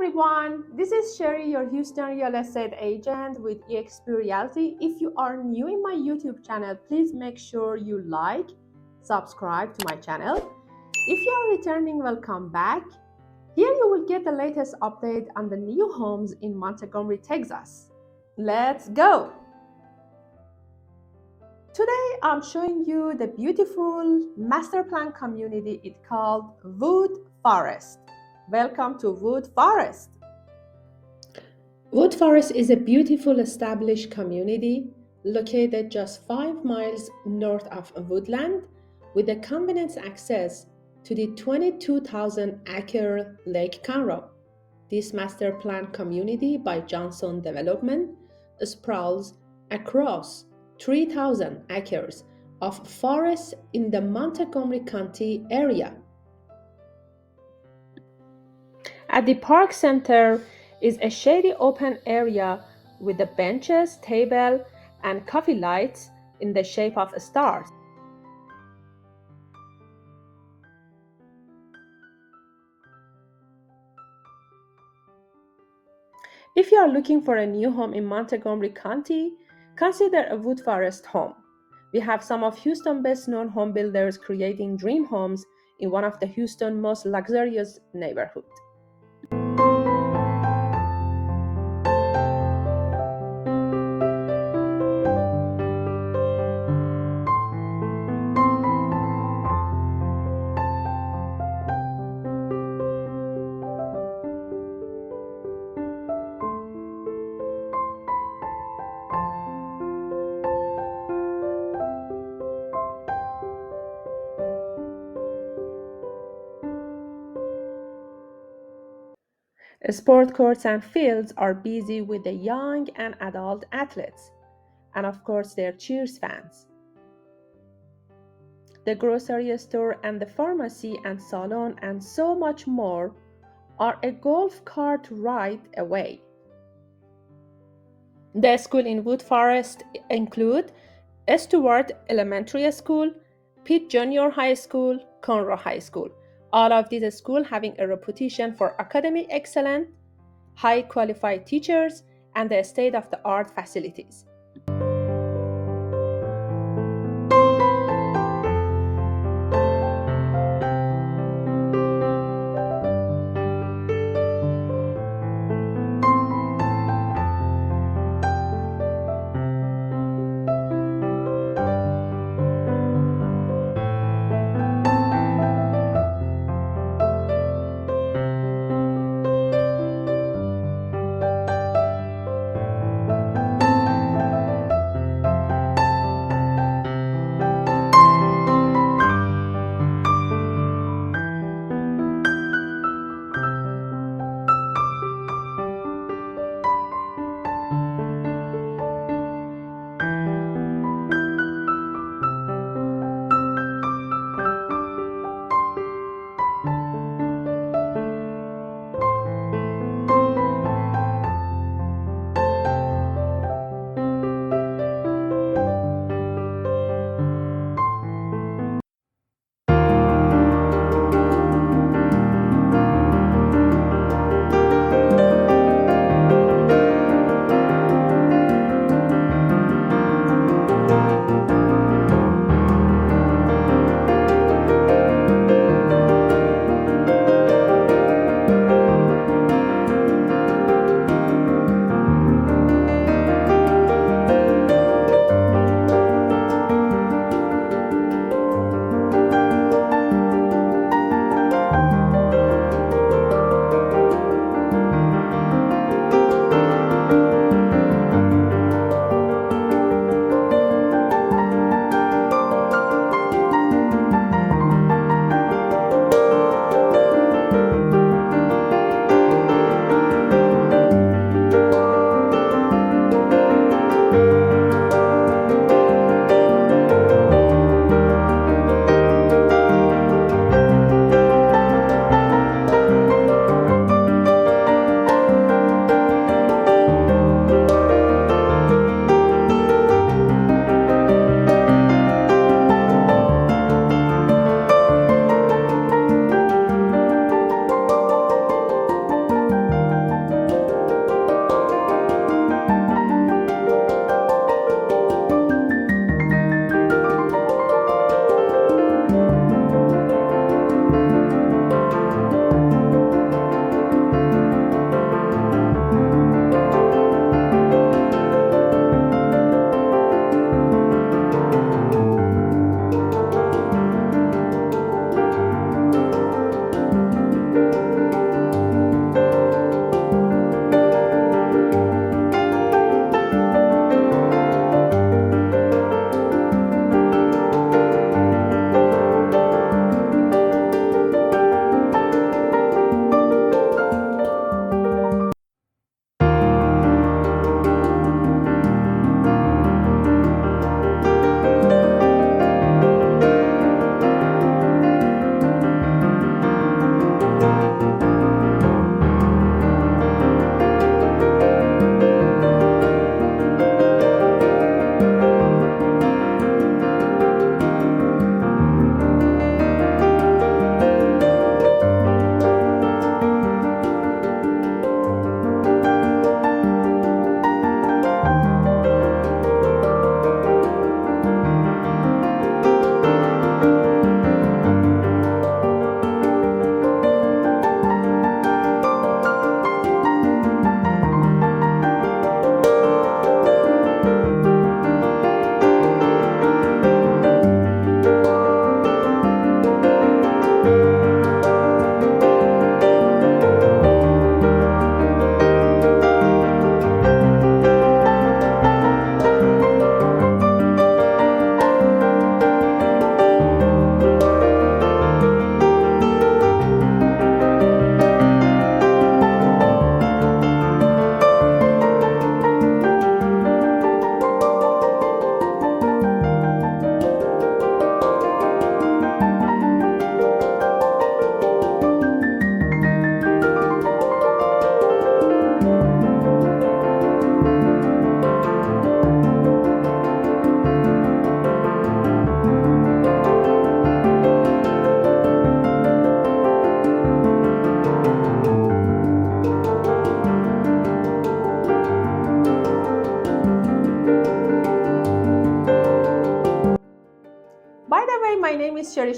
everyone, this is Sheri, your Houston real estate agent with EXP Realty. If you are new in my YouTube channel, please make sure you like, subscribe to my channel. If you are returning, welcome back. Here you will get the latest update on the new homes in Montgomery, Texas. Let's go! Today I'm showing you the beautiful master plan community. It's called Woodforest. Welcome to Woodforest. Woodforest is a beautiful established community located just 5 miles north of Woodland with a convenient access to the 22,000-acre Lake Conroe. This master plan community by Johnson Development sprawls across 3,000 acres of forest in the Montgomery County area. At the park center is a shady open area with the benches, table, and coffee lights in the shape of stars. If you are looking for a new home in Montgomery County, consider a Woodforest home. We have some of Houston's best-known home builders creating dream homes in one of the Houston's most luxurious neighborhoods. Sport courts and fields are busy with the young and adult athletes, and of course their cheers fans. The grocery store and the pharmacy and salon and so much more are a golf cart ride away. The schools in Woodforest include Stewart Elementary School, Pitt Junior High School, Conroe High School. All of these schools having a reputation for academic excellence, high qualified teachers, and the state-of-the-art facilities.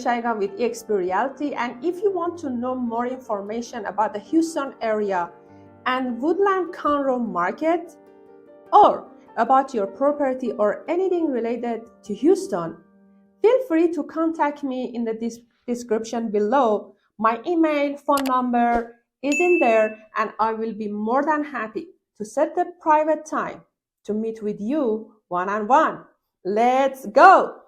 Shaygan with EXP Realty, and if you want to know more information about the Houston area and Woodland Conroe market, or about your property or anything related to Houston, feel free to contact me in the description below. My email, phone number is in there, and I will be more than happy to set the private time to meet with you one-on-one. Let's go!